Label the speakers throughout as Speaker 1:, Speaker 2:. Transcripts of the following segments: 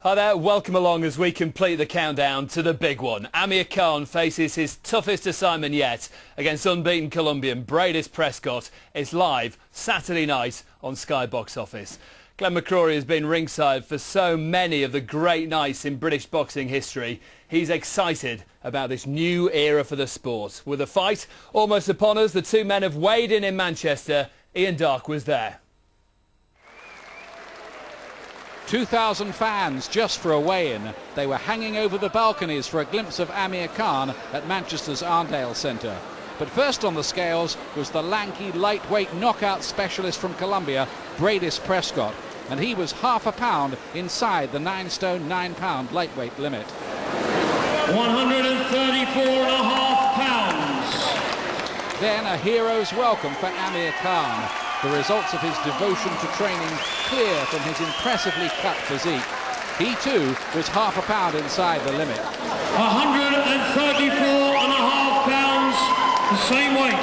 Speaker 1: Hi there, welcome along as we complete the countdown to the big one. Amir Khan faces his toughest assignment yet against unbeaten Colombian Breidis Prescott. It's live Saturday night on Sky Box Office. Glenn McCrory has been ringside for so many of the great nights in British boxing history. He's excited about this new era for the sport. With the fight almost upon us, the two men have weighed in Manchester. Ian Darke was there.
Speaker 2: 2,000 fans just for a weigh-in. They were hanging over the balconies for a glimpse of Amir Khan at Manchester's Arndale Centre. But first on the scales was the lanky, lightweight knockout specialist from Colombia, Breidis Prescott. And he was half a pound inside the 9 stone, 9 pound lightweight limit.
Speaker 3: 134.5 pounds.
Speaker 2: Then a hero's welcome for Amir Khan. The results of his devotion to training clear from his impressively cut physique. He too was half a pound inside the limit.
Speaker 3: 134.5 pounds, the same weight.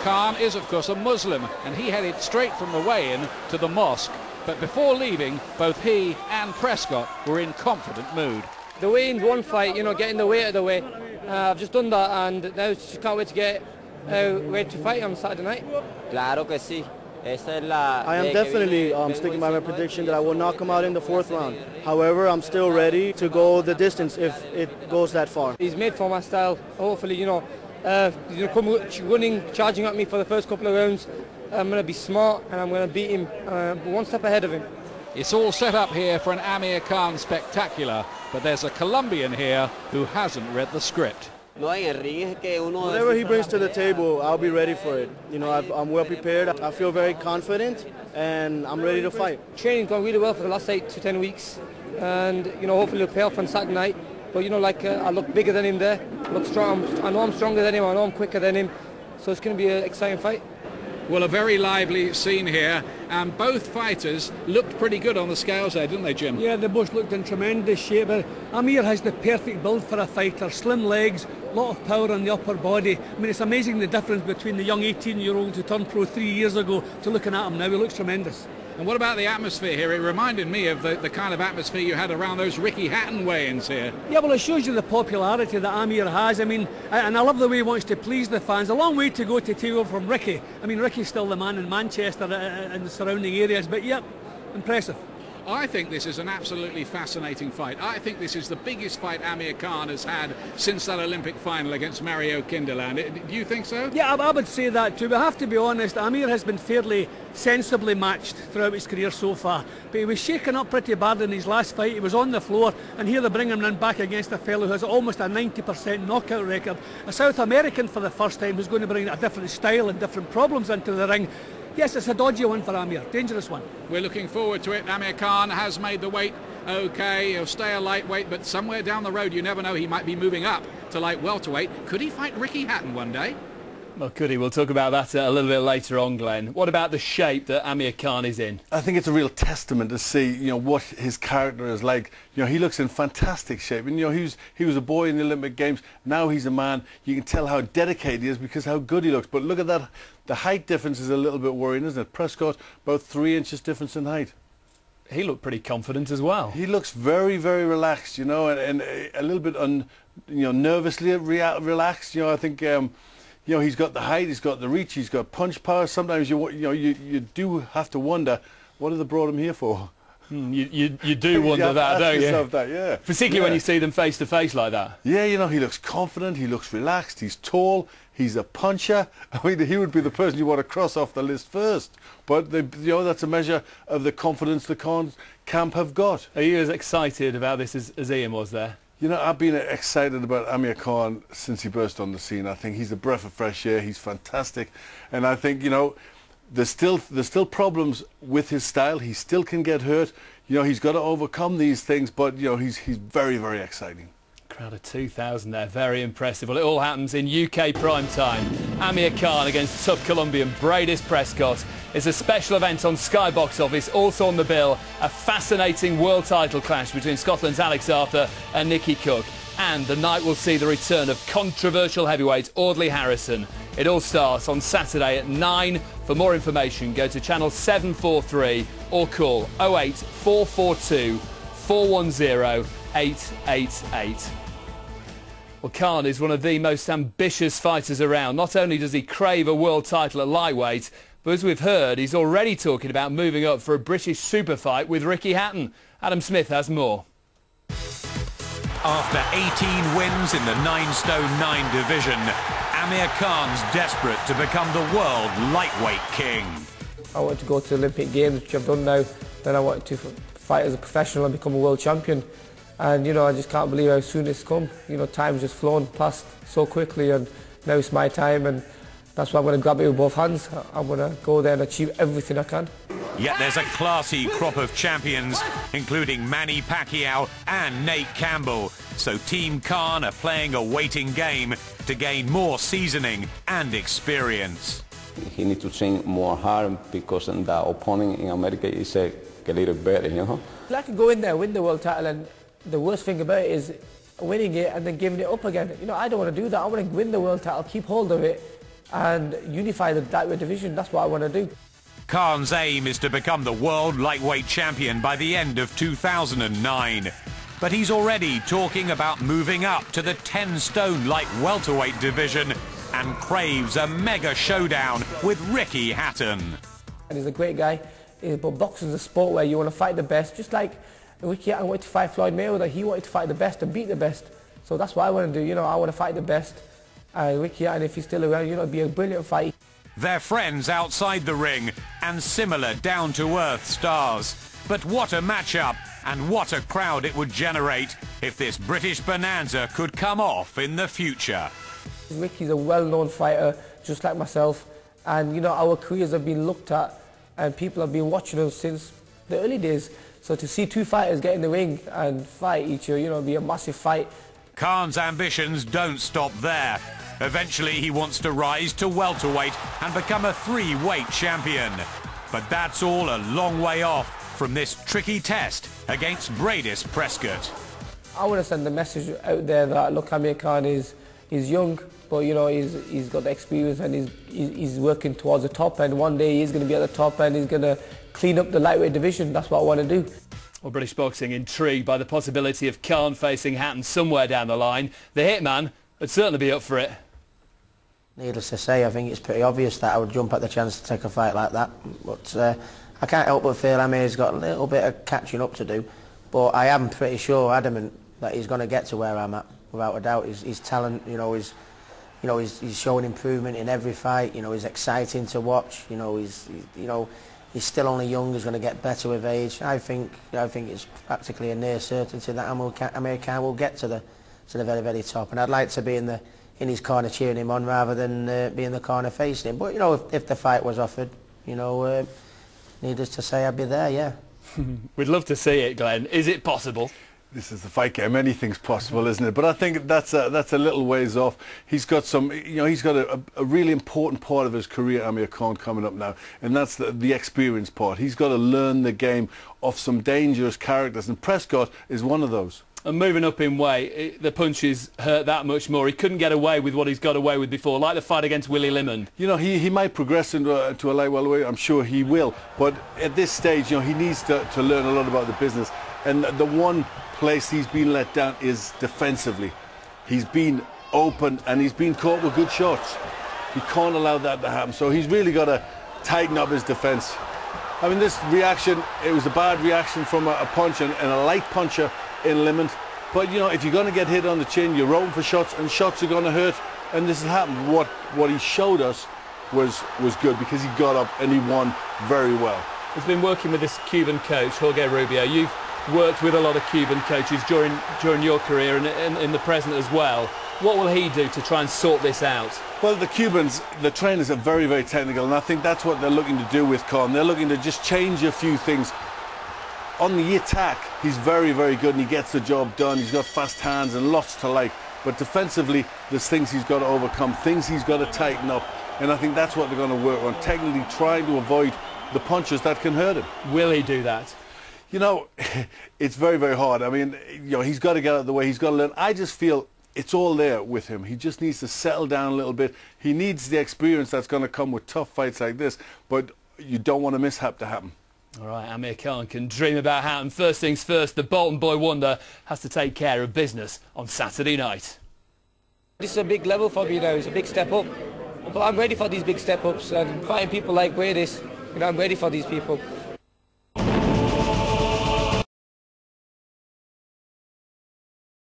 Speaker 2: Khan is of course a Muslim, and he headed straight from the weigh-in to the mosque. But before leaving, both he and Prescott were in confident mood.
Speaker 4: The weigh-in's one fight, you know, getting the weight out of the way. I've just done that, and now just can't wait to get ready to fight on Saturday night.
Speaker 5: Claro que sí.
Speaker 6: I am definitely sticking by my prediction that I will knock him out in the 4th round. However, I'm still ready to go the distance if it goes that far.
Speaker 4: He's made for my style. Hopefully, you know, he's going to come running, charging at me for the first couple of rounds. I'm going to be smart and I'm going to beat him one step ahead of him.
Speaker 2: It's all set up here for an Amir Khan spectacular, but there's a Colombian here who hasn't read the script.
Speaker 6: Whatever he brings to the table, I'll be ready for it. You know, I'm well prepared. I feel very confident, and I'm ready to fight.
Speaker 4: Training's gone really well for the last 8 to 10 weeks, and you know, hopefully it'll pay off on Saturday night. But you know, like I look bigger than him there. I look strong. I know I'm stronger than him. I know I'm quicker than him. So it's going to be an exciting fight.
Speaker 2: Well, a very lively scene here, and both fighters looked pretty good on the scales there, didn't they, Jim?
Speaker 7: Yeah, they both looked in tremendous shape. Amir has the perfect build for a fighter, slim legs, a lot of power on the upper body. I mean, it's amazing the difference between the young 18-year-old who turned pro 3 years ago to looking at him now. He looks tremendous.
Speaker 2: And what about the atmosphere here? It reminded me of the kind of atmosphere you had around those Ricky Hatton weigh-ins here.
Speaker 7: Yeah, well, it shows you the popularity that Amir has. I mean, and I love the way he wants to please the fans. A long way to go to take over from Ricky. I mean, Ricky's still the man in Manchester and the surrounding areas, but yep, impressive.
Speaker 2: I think this is an absolutely fascinating fight. I think this is the biggest fight Amir Khan has had since that Olympic final against Mario Kindeland. Do you think so?
Speaker 7: Yeah, I would say that too. We have to be honest, Amir has been fairly sensibly matched throughout his career so far. But he was shaken up pretty bad in his last fight. He was on the floor, and here they bring him in back against a fellow who has almost a 90% knockout record. A South American for the first time who's going to bring a different style and different problems into the ring. Yes, it's a dodgy one for Amir, dangerous one.
Speaker 2: We're looking forward to it. Amir Khan has made the weight okay, he'll stay a lightweight, but somewhere down the road, you never know, he might be moving up to light welterweight. Could he fight Ricky Hatton one day?
Speaker 1: Well, could he? We'll talk about that a little bit later on, Glenn. What about the shape that Amir Khan is in?
Speaker 8: I think it's a real testament to see, you know, what his character is like. You know, he looks in fantastic shape, and you know, he was a boy in the Olympic Games. Now he's a man. You can tell how dedicated he is because how good he looks. But look at that. The height difference is a little bit worrying, isn't it? Prescott, about 3 inches difference in height.
Speaker 1: He looked pretty confident as well.
Speaker 8: He looks very, very relaxed, you know, and a little bit nervously relaxed. You know, I think. You know, he's got the height, he's got the reach, he's got punch power. Sometimes you do have to wonder, what have they brought him here for?
Speaker 1: You do wonder that, don't you?
Speaker 8: That, yeah.
Speaker 1: Particularly when you see them face to face like that.
Speaker 8: Yeah, you know, he looks confident, he looks relaxed, he's tall, he's a puncher. I mean, he would be the person you want to cross off the list first. But you know, that's a measure of the confidence the Khan camp have got.
Speaker 1: Are you as excited about this as Ian was there?
Speaker 8: You know, I've been excited about Amir Khan since he burst on the scene. I think he's a breath of fresh air. He's fantastic, and I think, you know, there's still problems with his style. He still can get hurt. You know, he's got to overcome these things, but you know, he's very, very exciting.
Speaker 1: Crowd of 2,000 there, very impressive. Well, it all happens in UK prime time. Amir Khan against tough Colombian Breidis Prescott. It's a special event on Sky Box Office. Also on the bill, a fascinating world title clash between Scotland's Alex Arthur and Nicky. And the night will see the return of controversial heavyweight Audley Harrison. It all starts on Saturday at 9. For more information, go to channel 743 or call 08442 410-888. Well, Khan is one of the most ambitious fighters around. Not only does he crave a world title at lightweight, but as we've heard, he's already talking about moving up for a British super fight with Ricky Hatton. Adam Smith has more.
Speaker 5: After 18 wins in the 9-stone 9 division, Amir Khan's desperate to become the world lightweight king.
Speaker 4: I wanted to go to the Olympic Games, which I've done now. Then I wanted to fight as a professional and become a world champion. And, you know, I just can't believe how soon it's come. You know, time's just flown past so quickly, and now it's my time, and that's why I'm going to grab it with both hands. I'm going to go there and achieve everything I can.
Speaker 5: Yet there's a classy crop of champions, including Manny Pacquiao and Nate Campbell. So Team Khan are playing a waiting game to gain more seasoning and experience.
Speaker 9: He needs to train more hard because the opponent in America is a little better, you know.
Speaker 4: I could go in there, win the world title, and the worst thing about it is winning it and then giving it up again. You know, I don't want to do that. I want to win the world title, keep hold of it, and unify the lightweight division. That's what I want to do.
Speaker 5: Khan's aim is to become the world lightweight champion by the end of 2009. But he's already talking about moving up to the 10-stone light welterweight division and craves a mega showdown with Ricky Hatton.
Speaker 4: And he's a great guy, but boxing is a sport where you want to fight the best, just like Ricky Hatton wanted to fight Floyd Mayweather. He wanted to fight the best and beat the best. So that's what I want to do. You know, I want to fight the best. Ricky Hatton, if he's still around, you know, it'd be a brilliant fight.
Speaker 5: They're friends outside the ring and similar down-to-earth stars. But what a matchup and what a crowd it would generate if this British bonanza could come off in the future.
Speaker 4: Ricky's a well-known fighter, just like myself. And, you know, our careers have been looked at and people have been watching us since the early days. So to see two fighters get in the ring and fight each other, you know, be a massive fight.
Speaker 5: Khan's ambitions don't stop there. Eventually he wants to rise to welterweight and become a 3-weight champion. But that's all a long way off from this tricky test against Breidis Prescott.
Speaker 4: I want to send the message out there that, look, Amir Khan is young, but, you know, he's got the experience and he's working towards the top, and one day he's going to be at the top and he's going to clean up the lightweight division. That's what I want to do.
Speaker 1: Well, British boxing intrigued by the possibility of Khan facing Hatton somewhere down the line. The hitman would certainly be up for it.
Speaker 10: Needless to say, I think it's pretty obvious that I would jump at the chance to take a fight like that. But I can't help but feel Amir's got a little bit of catching up to do. But I am pretty sure, adamant, that he's going to get to where I'm at, without a doubt. His talent, you know, he's showing improvement in every fight. You know, he's exciting to watch. You know, he's he's still only young. He's going to get better with age. I think it's practically a near certainty that Amir Khan will get to the very, very top. And I'd like to be in his corner cheering him on rather than be in the corner facing him. But, you know, if the fight was offered, you know, needless to say, I'd be there, yeah.
Speaker 1: We'd love to see it, Glenn. Is it possible?
Speaker 8: This is the fight game. Anything's possible, isn't it? But I think that's a little ways off. He's got he's got a really important part of his career, Amir Khan, coming up now, and that's the experience part. He's got to learn the game off some dangerous characters, and Prescott is one of those.
Speaker 1: And moving up in weight, the punches hurt that much more. He couldn't get away with what he's got away with before, like the fight against Willie Limond. You
Speaker 8: know, he might progress into a light welterweight. I'm sure he will. But at this stage, you know, he needs to learn a lot about the business. And the one place he's been let down is defensively. He's been open and he's been caught with good shots. He can't allow that to happen. So he's really got to tighten up his defence. I mean, this reaction, it was a bad reaction from a punch and a light puncher in Limond. But, you know, if you're going to get hit on the chin, you're rolling for shots, and shots are going to hurt. And this has happened. What he showed us was good, because he got up and he won very well.
Speaker 1: He's been working with this Cuban coach, Jorge Rubio. You've worked with a lot of Cuban coaches during your career and in the present as well. What will he do to try and sort this out?
Speaker 8: Well, the Cubans, the trainers are very, very technical, and I think that's what they're looking to do with Khan. They're looking to just change a few things. On the attack, he's very, very good and he gets the job done. He's got fast hands and lots to like. But defensively, there's things he's got to overcome, things he's got to tighten up. And I think that's what they're going to work on, technically trying to avoid the punches that can hurt him.
Speaker 1: Will he do that?
Speaker 8: You know, it's very, very hard. I mean, you know, he's got to get out of the way. He's got to learn. I just feel it's all there with him. He just needs to settle down a little bit. He needs the experience that's going to come with tough fights like this. But you don't want a mishap to happen.
Speaker 1: All right, Amir Khan can dream about how, and first things first, the Bolton boy wonder has to take care of business on Saturday night.
Speaker 4: This is a big level for me now, it's a big step up. But I'm ready for these big step ups, and fighting people like Breidis, I'm ready for these people.